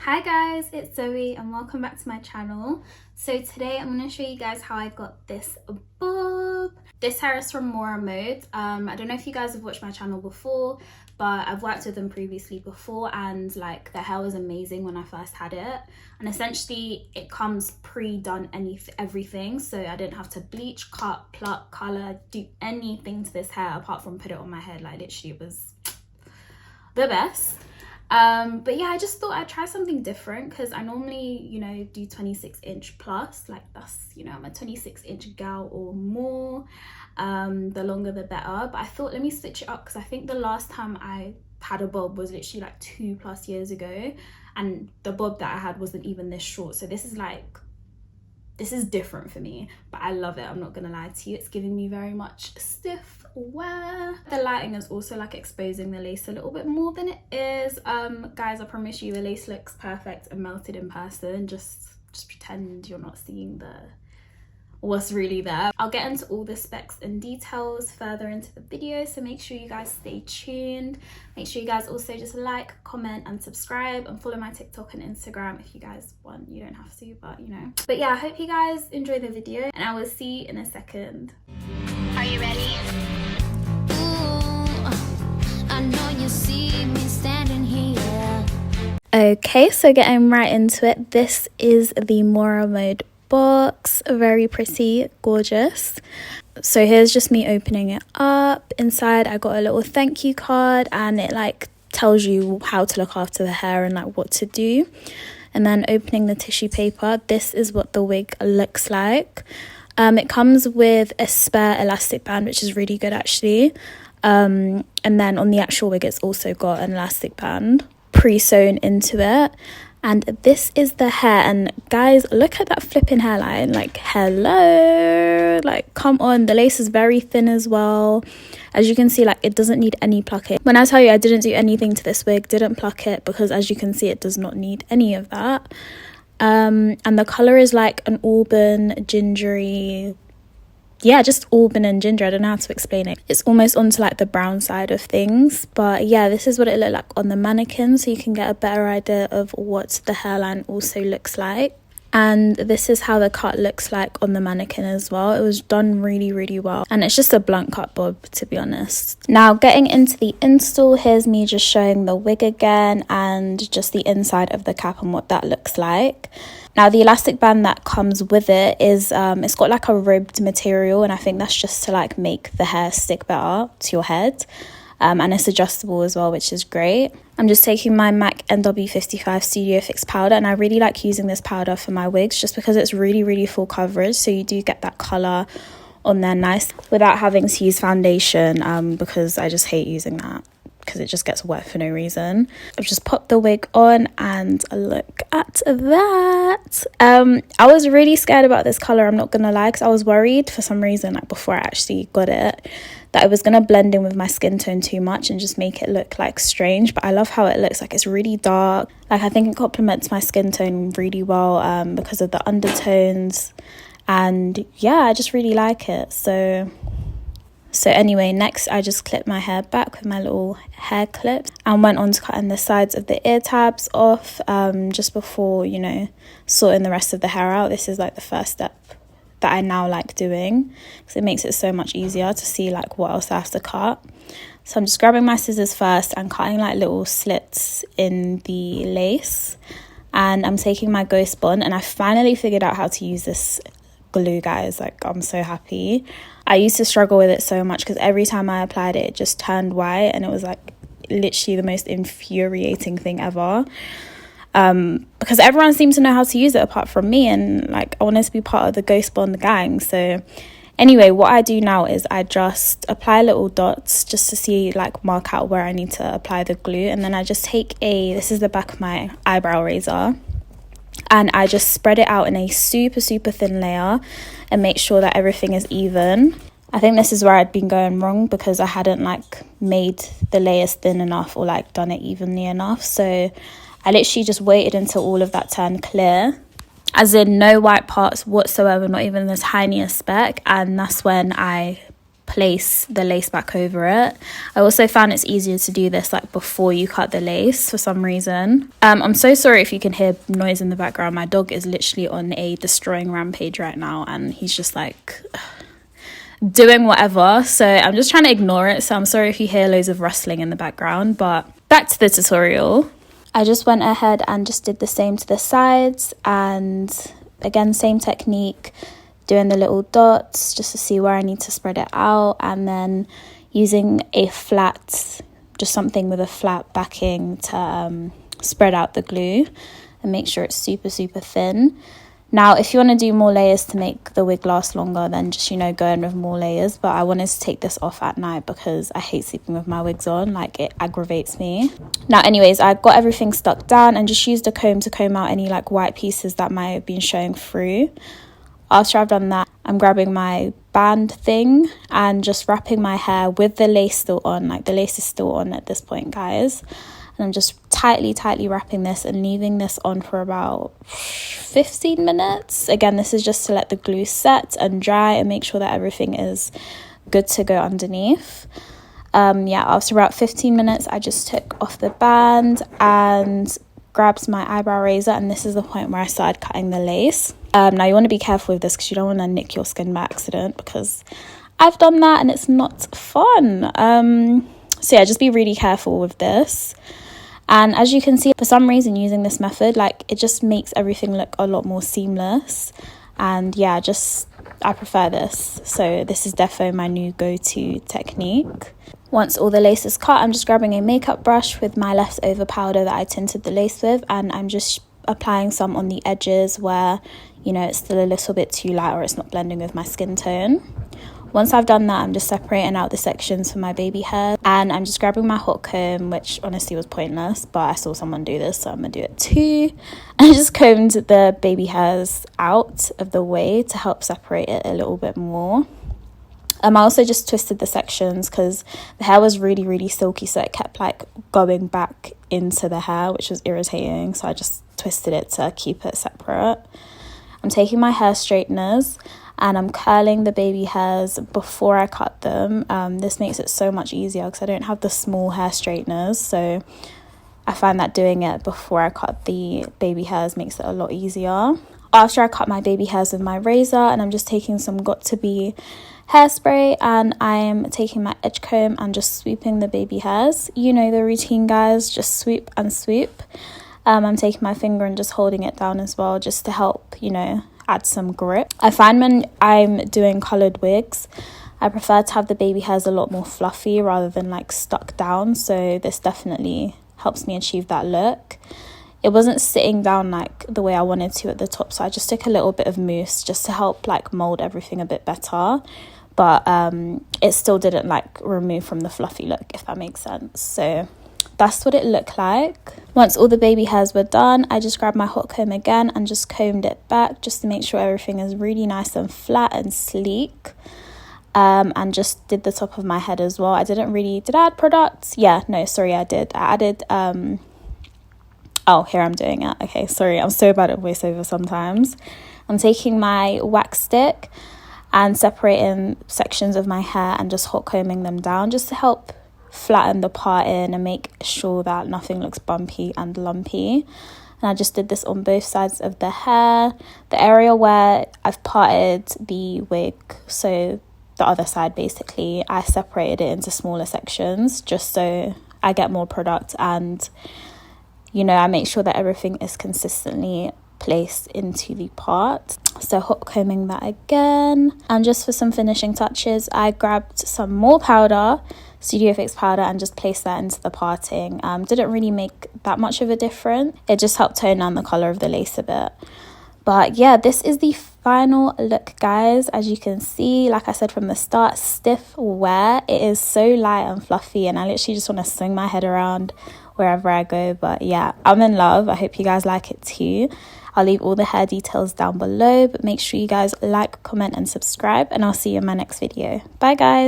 Hi guys, it's Zoe and welcome back to my channel. So today I'm going to show you guys how I got this bob. This hair is from Mora. I don't know if you guys have watched my channel before, but I've worked with them previously before, and like their hair was amazing when I first had it. And essentially it comes pre-done everything, so I didn't have to bleach, cut, pluck, color, do anything to this hair apart from put it on my head. Like literally it was the best. But yeah, I just thought I'd try something different because I normally, you know, do 26" plus, like that's, you know, I'm a 26" gal or more. The longer the better, but I thought let me switch it up because I think the last time I had a bob was literally like 2+ years ago, and the bob that I had wasn't even this short. So this is different for me, but I love it. I'm not gonna lie to you, it's giving me very much stiff wear. The lighting is also like exposing the lace a little bit more than it is. Guys, I promise you the lace looks perfect and melted in person. Just pretend you're not seeing what's really there. I'll get into all the specs and details further into the video, so make sure you guys stay tuned. Make sure you guys also just like, comment and subscribe, and follow my TikTok and Instagram if you guys want. You don't have to, but you know. But yeah, I hope you guys enjoy the video and I will see you in a second. Are you ready? Ooh, I know you see me standing here. Okay, so getting right into it, this is the Mora Mode box. Very pretty, gorgeous. So here's just me opening it up. Inside I got a little thank you card, and it like tells you how to look after the hair and like what to do. And then opening the tissue paper, this is what the wig looks like. It comes with a spare elastic band, which is really good actually. And then on the actual wig it's also got an elastic band pre-sewn into it. And this is the hair, and guys, look at that flipping hairline. Like hello, like come on. The lace is very thin as well. As you can see, like it doesn't need any plucking. When I tell you I didn't do anything to this wig, didn't pluck it, because as you can see it does not need any of that. And the color is like an auburn gingery, yeah, just auburn and ginger. I don't know how to explain it. It's almost onto like the brown side of things, but yeah, this is what it looked like on the mannequin, so you can get a better idea of what the hairline also looks like. And this is how the cut looks like on the mannequin as well. It was done really well, and it's just a blunt cut bob, to be honest. Now getting into the install, here's me just showing the wig again and just the inside of the cap and what that looks like. Now the elastic band that comes with it is it's got like a ribbed material, and I think that's just to like make the hair stick better to your head. And it's adjustable as well, which is great. I'm just taking my MAC NW55 Studio Fix powder, and I really like using this powder for my wigs just because it's really full coverage, so you do get that colour on there nice without having to use foundation, because I just hate using that because it just gets wet for no reason. I've just popped the wig on and look at that. I was really scared about this colour, I'm not gonna lie, because I was worried for some reason, like before I actually got it, that it was gonna blend in with my skin tone too much and just make it look like strange. But I love how it looks. Like it's really dark. Like I think it complements my skin tone really well because of the undertones, and yeah, I just really like it. So anyway, next I just clipped my hair back with my little hair clips and went on to cutting the sides of the ear tabs off just before, you know, sorting the rest of the hair out. This is like the first step that I now like doing because it makes it so much easier to see like what else I have to cut. So I'm just grabbing my scissors first and cutting like little slits in the lace, and I'm taking my ghost bond, and I finally figured out how to use this glue, guys. Like I'm so happy. I used to struggle with it so much because every time I applied it, it just turned white, and it was like literally the most infuriating thing ever. Because everyone seems to know how to use it apart from me, and like I wanted to be part of the Ghost Bond gang. So anyway, what I do now is I just apply little dots just to see, like mark out where I need to apply the glue, and then I just take this is the back of my eyebrow razor, and I just spread it out in a super thin layer and make sure that everything is even. I think this is where I'd been going wrong, because I hadn't like made the layers thin enough or like done it evenly enough. So I literally just waited until all of that turned clear, as in no white parts whatsoever, not even the tiniest speck, and that's when I place the lace back over it. I also found it's easier to do this like before you cut the lace for some reason. I'm so sorry if you can hear noise in the background. My dog is literally on a destroying rampage right now, and he's just like doing whatever, so I'm just trying to ignore it. So I'm sorry if you hear loads of rustling in the background, but back to the tutorial. I just went ahead and just did the same to the sides, and again, same technique, doing the little dots just to see where I need to spread it out, and then using a flat, just something with a flat backing to spread out the glue and make sure it's super thin. Now, if you want to do more layers to make the wig last longer, then just, go in with more layers. But I wanted to take this off at night because I hate sleeping with my wigs on. Like, it aggravates me. Now, anyways, I got everything stuck down and just used a comb to comb out any like white pieces that might have been showing through. After I've done that, I'm grabbing my band thing and just wrapping my hair with the lace still on. Like, the lace is still on at this point, guys. And I'm just tightly wrapping this and leaving this on for about 15 minutes. Again, this is just to let the glue set and dry and make sure that everything is good to go underneath. After about 15 minutes, I just took off the band and grabbed my eyebrow razor, and this is the point where I started cutting the lace. Now, you want to be careful with this because you don't want to nick your skin by accident, because I've done that and it's not fun. Just be really careful with this. And as you can see, for some reason, using this method, like, it just makes everything look a lot more seamless. And yeah, I prefer this. So this is defo my new go-to technique. Once all the lace is cut, I'm just grabbing a makeup brush with my leftover powder that I tinted the lace with, and I'm just applying some on the edges where, it's still a little bit too light or it's not blending with my skin tone. Once I've done that, I'm just separating out the sections for my baby hair, and I'm just grabbing my hot comb, which honestly was pointless, but I saw someone do this, so I'm gonna do it too. I just combed the baby hairs out of the way to help separate it a little bit more. I also just twisted the sections because the hair was really silky, so it kept like going back into the hair, which was irritating, so I just twisted it to keep it separate. I'm taking my hair straighteners and I'm curling the baby hairs before I cut them. This makes it so much easier because I don't have the small hair straighteners, so I find that doing it before I cut the baby hairs makes it a lot easier. After I cut my baby hairs with my razor, and I'm just taking some Got2b hairspray, and I'm taking my edge comb and just swooping the baby hairs. You know the routine, guys, just swoop and swoop. I'm taking my finger and just holding it down as well, just to help, add some grip. I find when I'm doing coloured wigs, I prefer to have the baby hairs a lot more fluffy rather than like stuck down, so this definitely helps me achieve that look. It wasn't sitting down like the way I wanted to at the top, so I just took a little bit of mousse just to help like mold everything a bit better, but it still didn't like remove from the fluffy look, if that makes sense. So that's what it looked like. Once all the baby hairs were done, I just grabbed my hot comb again and just combed it back just to make sure everything is really nice and flat and sleek. And just did the top of my head as well. Did I add products? Yeah, no, sorry, I did. I added, here I'm doing it. Okay, sorry, I'm so bad at voiceover sometimes. I'm taking my wax stick and separating sections of my hair and just hot combing them down just to help flatten the part in and make sure that nothing looks bumpy and lumpy. And I just did this on both sides of the hair. The area where I've parted the wig, so the other side basically, I separated it into smaller sections just so I get more product and I make sure that everything is consistently placed into the part. So hot combing that again, and just for some finishing touches, I grabbed some more powder, Studio Fix powder, and just placed that into the parting. Didn't really make that much of a difference. It just helped tone down the color of the lace a bit. But yeah, this is the final look, guys. As you can see, like I said from the start, stiff wear. It is so light and fluffy, and I literally just want to swing my head around wherever I go. But yeah, I'm in love. I hope you guys like it too. I'll leave all the hair details down below, but make sure you guys like, comment and subscribe, and I'll see you in my next video. Bye guys.